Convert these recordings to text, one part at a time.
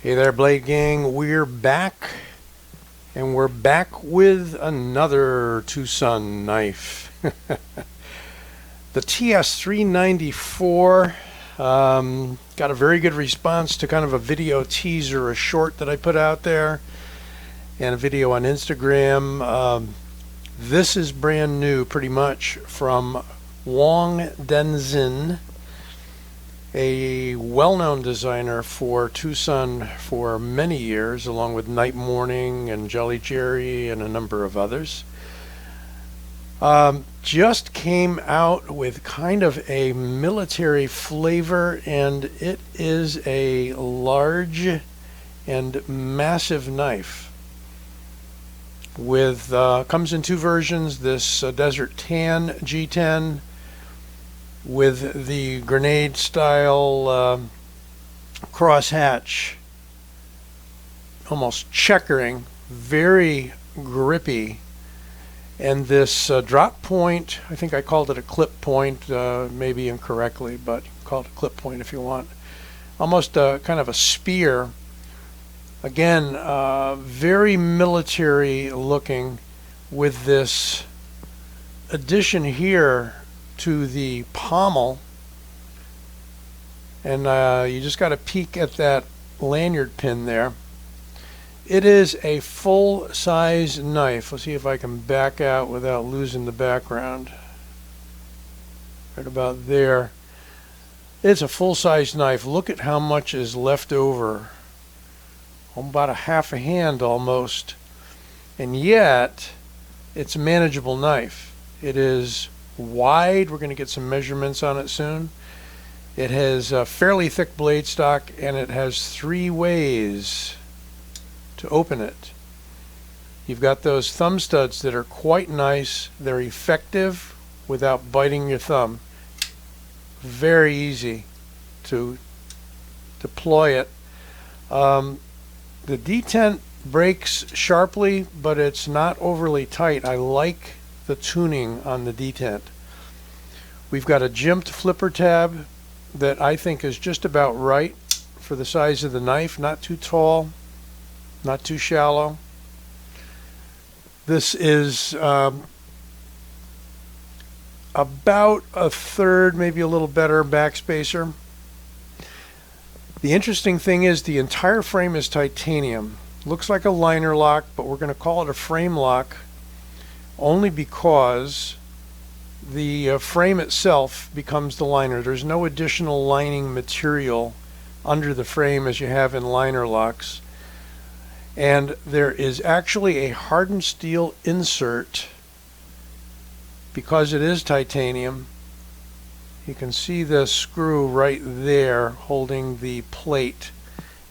Hey there, Blade Gang. We're back, and we're back with another TwoSun knife. The TS394 got a very good response to kind of a video teaser, a short that I put out there, and a video on Instagram. This is brand new, pretty much, from Wongdenxin, a well-known designer for TwoSun for many years, along with Night Morning and Jolly Jerry and a number of others. Just came out with kind of a military flavor, and it is a large and massive knife. With comes in two versions: this Desert Tan G10 with the grenade style crosshatch, almost checkering, very grippy, and this drop point, I think I called it a clip point, maybe incorrectly, but call it a clip point if you want. Almost kind of a spear. Again, very military looking, with this addition here to the pommel, and you just got to peek at that lanyard pin there. It is a full-size knife. Let's see if I can back out without losing the background. Right about there. It's a full-size knife. Look at how much is left over. About a half a hand almost, and yet it's a manageable knife. It is wide. We're going to get some measurements on it soon. It has a fairly thick blade stock, and it has 3 ways to open it. You've got those thumb studs that are quite nice. They're effective without biting your thumb. Very easy to deploy it. The detent breaks sharply, but it's not overly tight. I like the tuning on the detent. We've got a jimped flipper tab that I think is just about right for the size of the knife. Not too tall, not too shallow. This is about a third, maybe a little better backspacer. The interesting thing is the entire frame is titanium. Looks like a liner lock, but we're going to call it a frame lock only because the frame itself becomes the liner. There's no additional lining material under the frame as you have in liner locks. And there is actually a hardened steel insert because it is titanium. You can see the screw right there holding the plate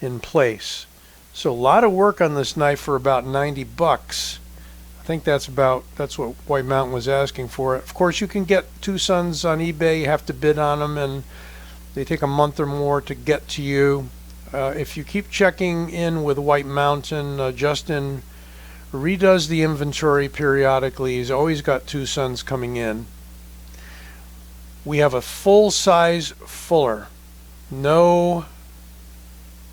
in place. So a lot of work on this knife for about 90 bucks. I think that's what White Mountain was asking for it. Of course, you can get TwoSuns on eBay. You have to bid on them, and they take a month or more to get to you. If you keep checking in with White Mountain, Justin redoes the inventory periodically. He's always got TwoSuns coming in. We have a full-size fuller. No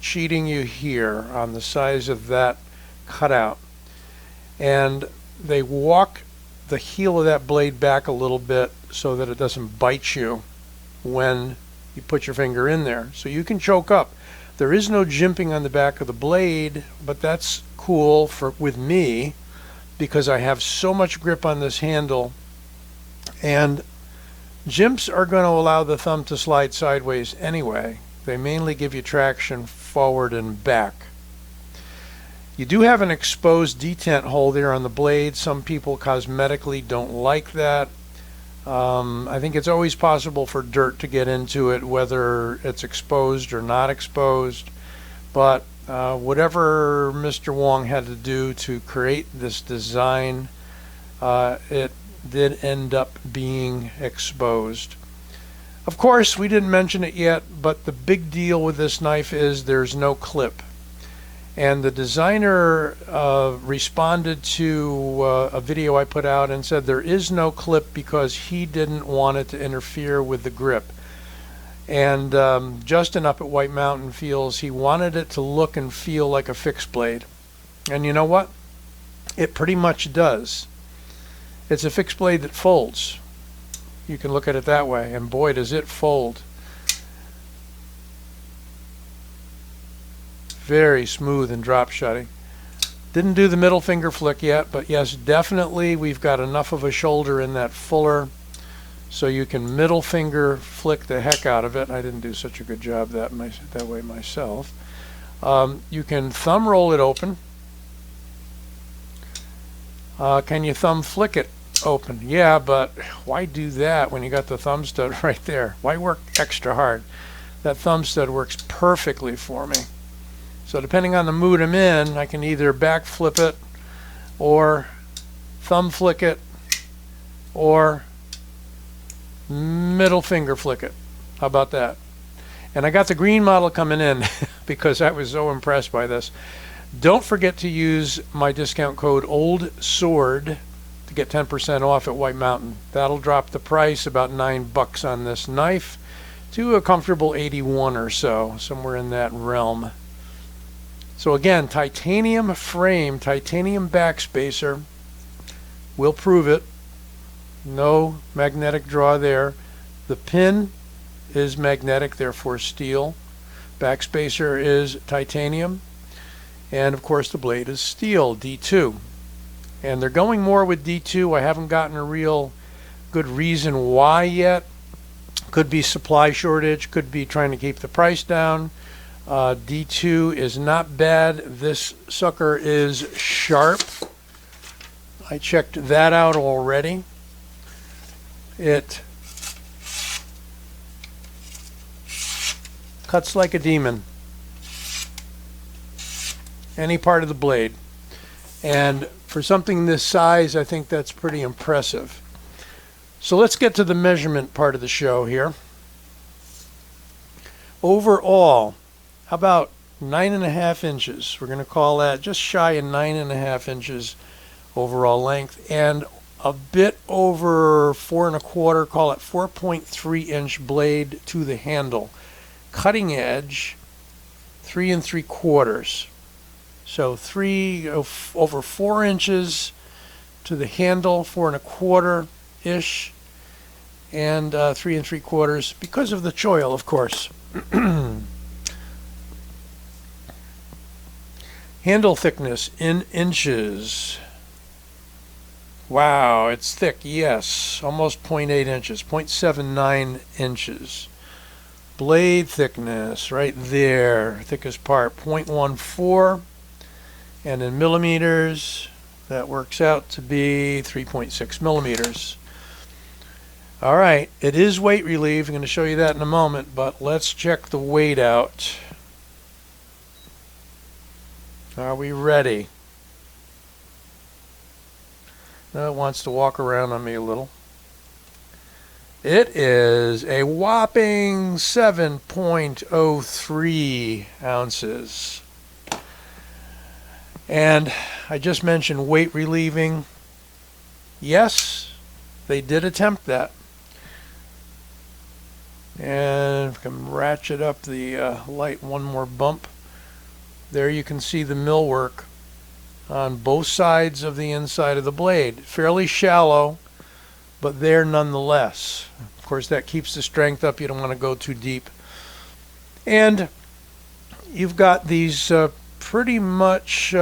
cheating you here on the size of that cutout. And they walk the heel of that blade back a little bit so that it doesn't bite you when you put your finger in there. So you can choke up. There is no jimping on the back of the blade, but that's cool with me because I have so much grip on this handle. And jimps are going to allow the thumb to slide sideways anyway. They mainly give you traction forward and back. You do have an exposed detent hole there on the blade. Some people cosmetically don't like that. I think it's always possible for dirt to get into it, whether it's exposed or not exposed. But whatever Mr. Wong had to do to create this design, it did end up being exposed. Of course, we didn't mention it yet, but the big deal with this knife is there's no clip. And the designer responded to a video I put out and said there is no clip because he didn't want it to interfere with the grip. And Justin up at White Mountain feels he wanted it to look and feel like a fixed blade. And you know what? It pretty much does. It's a fixed blade that folds. You can look at it that way, and boy does it fold. Very smooth and drop shutting. Didn't do the middle finger flick yet, but yes, definitely we've got enough of a shoulder in that fuller so you can middle finger flick the heck out of it. I didn't do such a good job that way myself. You can thumb roll it open. Can you thumb flick it open? Yeah, but why do that when you got the thumb stud right there? Why work extra hard? That thumb stud works perfectly for me. So depending on the mood I'm in, I can either back flip it or thumb flick it or middle finger flick it. How about that? And I got the green model coming in because I was so impressed by this. Don't forget to use my discount code OLDSWORD to get 10% off at White Mountain. That'll drop the price about $9 on this knife to a comfortable 81 or so, somewhere in that realm. So again, titanium frame, titanium backspacer. We'll prove it. No magnetic draw there. The pin is magnetic, therefore steel. Backspacer is titanium. And of course the blade is steel, D2. And they're going more with D2. I haven't gotten a real good reason why yet. Could be supply shortage, could be trying to keep the price down. D2 is not bad. This sucker is sharp. I checked that out already. It cuts like a demon. Any part of the blade. And for something this size, I think that's pretty impressive. So let's get to the measurement part of the show here. Overall, how about 9.5 inches? We're going to call that just shy of 9.5 inches overall length, and a bit over 4.25, call it 4.3 inch blade to the handle. Cutting edge, 3 3/4. So over 4 inches to the handle, 4 1/4 ish, and 3 3/4 because of the choil, of course. Handle thickness in inches. Wow, it's thick, yes. Almost 0.8 inches, 0.79 inches. Blade thickness, right there, thickest part, 0.14. And in millimeters, that works out to be 3.6 millimeters. All right, it is weight relief. I'm going to show you that in a moment, but let's check the weight out. Are we ready? Now it wants to walk around on me a little. It is a whopping 7.03 ounces. And I just mentioned weight relieving. Yes, they did attempt that. And if I can ratchet up the light one more bump. There you can see the millwork on both sides of the inside of the blade. Fairly shallow, but there nonetheless. Of course, that keeps the strength up. You don't want to go too deep. And you've got these pretty much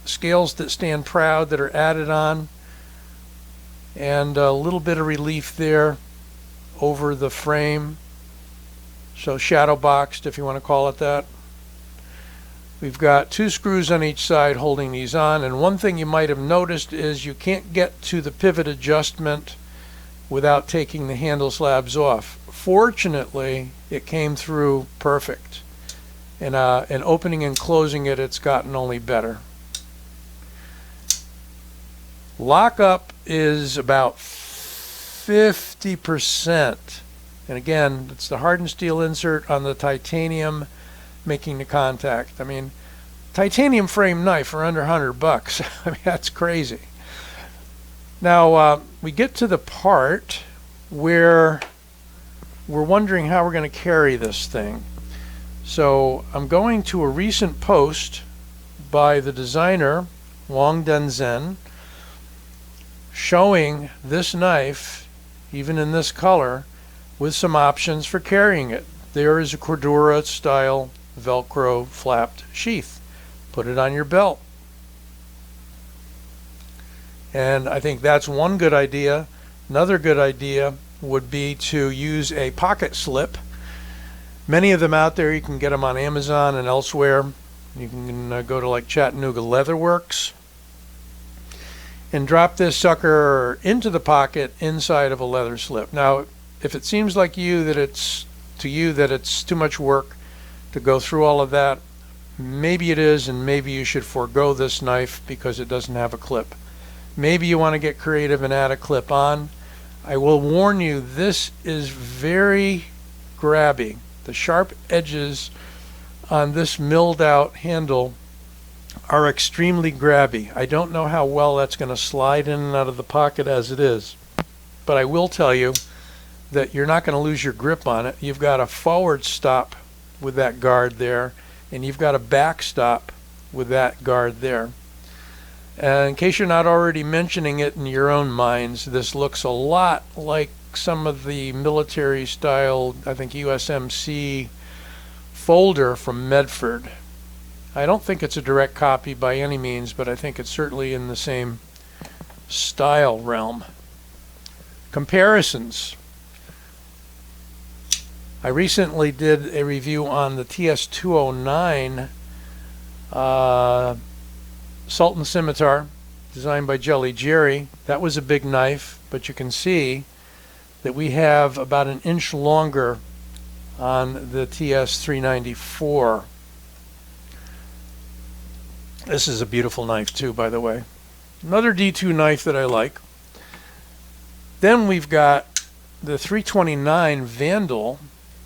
scales that stand proud that are added on, and a little bit of relief there over the frame. So shadow boxed, if you want to call it that. We've got 2 screws on each side holding these on, and one thing you might have noticed is you can't get to the pivot adjustment without taking the handle slabs off. Fortunately, it came through perfect. And opening and closing it, it's gotten only better. Lockup is about 50%. And again, it's the hardened steel insert on the titanium making the contact. I mean, titanium frame knife for under $100. I mean, that's crazy. Now we get to the part where we're wondering how we're going to carry this thing. So I'm going to a recent post by the designer Wongdenxin showing this knife, even in this color, with some options for carrying it. There is a Cordura style Velcro flapped sheath. Put it on your belt. And I think that's one good idea. Another good idea would be to use a pocket slip. Many of them out there, you can get them on Amazon and elsewhere. You can go to like Chattanooga Leatherworks and drop this sucker into the pocket inside of a leather slip. Now, if it seems like that it's too much work to go through all of that, maybe it is, and maybe you should forego this knife because it doesn't have a clip. Maybe you want to get creative and add a clip on. I will warn you, this is very grabby. The sharp edges on this milled out handle are extremely grabby. I don't know how well that's going to slide in and out of the pocket as it is, but I will tell you that you're not going to lose your grip on it. You've got a forward stop with that guard there, and you've got a back stop with that guard there. And in case you're not already mentioning it in your own minds, this looks a lot like some of the military style, I think USMC folder from Medford. I don't think it's a direct copy by any means, but I think it's certainly in the same style realm. Comparisons. I recently did a review on the TS209 Sultan Scimitar, designed by Jelly Jerry. That was a big knife, but you can see that we have about an inch longer on the TS394. This is a beautiful knife too, by the way. Another D2 knife that I like. Then we've got the 329 Vandal,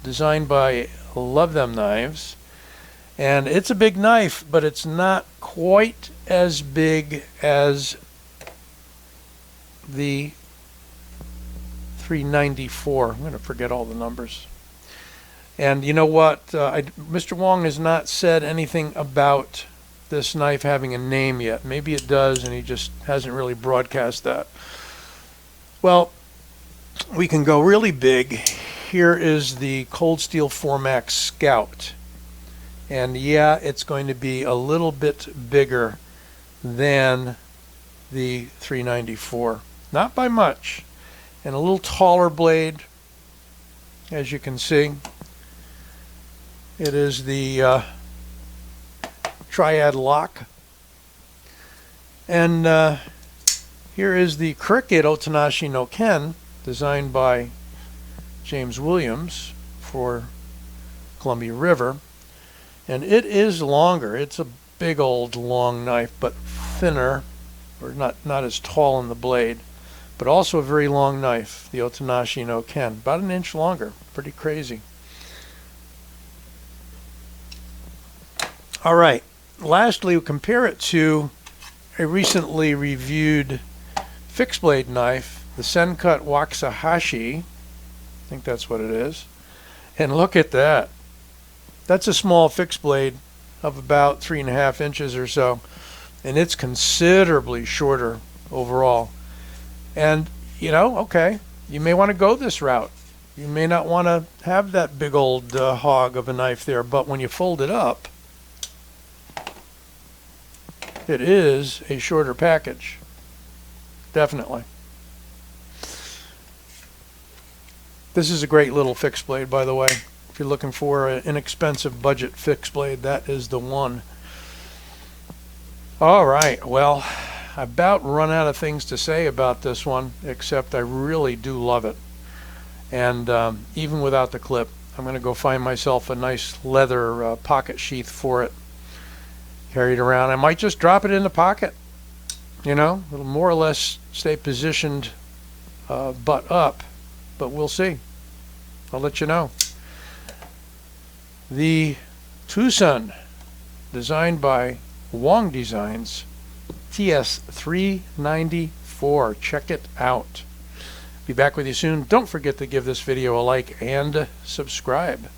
designed by Love Them Knives. And it's a big knife, but it's not quite as big as the 394. I'm going to forget all the numbers. And you know what? Mr. Wong has not said anything about this knife having a name yet. Maybe it does, and he just hasn't really broadcast that. Well, we can go really big. Here is the Cold Steel 4MAX Scout. And yeah, it's going to be a little bit bigger than the 394. Not by much. And a little taller blade, as you can see. It is the Triad lock. And here is the Cricket Otanashi no Ken, designed by James Williams for Columbia River. And it is longer. It's a big old long knife, but thinner, or not as tall in the blade, but also a very long knife, the Otanashi no Ken. About an inch longer. Pretty crazy. All right. Lastly, we'll compare it to a recently reviewed fixed blade knife, the Sencut Waxahachie. I think that's what it is. And look at that. That's a small fixed blade of about 3.5 inches or so, and it's considerably shorter overall. And you know, okay, you may want to go this route. You may not want to have that big old hog of a knife there, but when you fold it up, it is a shorter package. Definitely. This is a great little fixed blade, by the way. If you're looking for an inexpensive budget fixed blade, that is the one. All right, well, I about run out of things to say about this one, except I really do love it. And even without the clip, I'm going to go find myself a nice leather pocket sheath for it. Carry it around. I might just drop it in the pocket. You know, it'll more or less stay positioned butt up, but we'll see. I'll let you know. The TwoSun, designed by Wong Designs, TS394. Check it out. Be back with you soon. Don't forget to give this video a like and subscribe.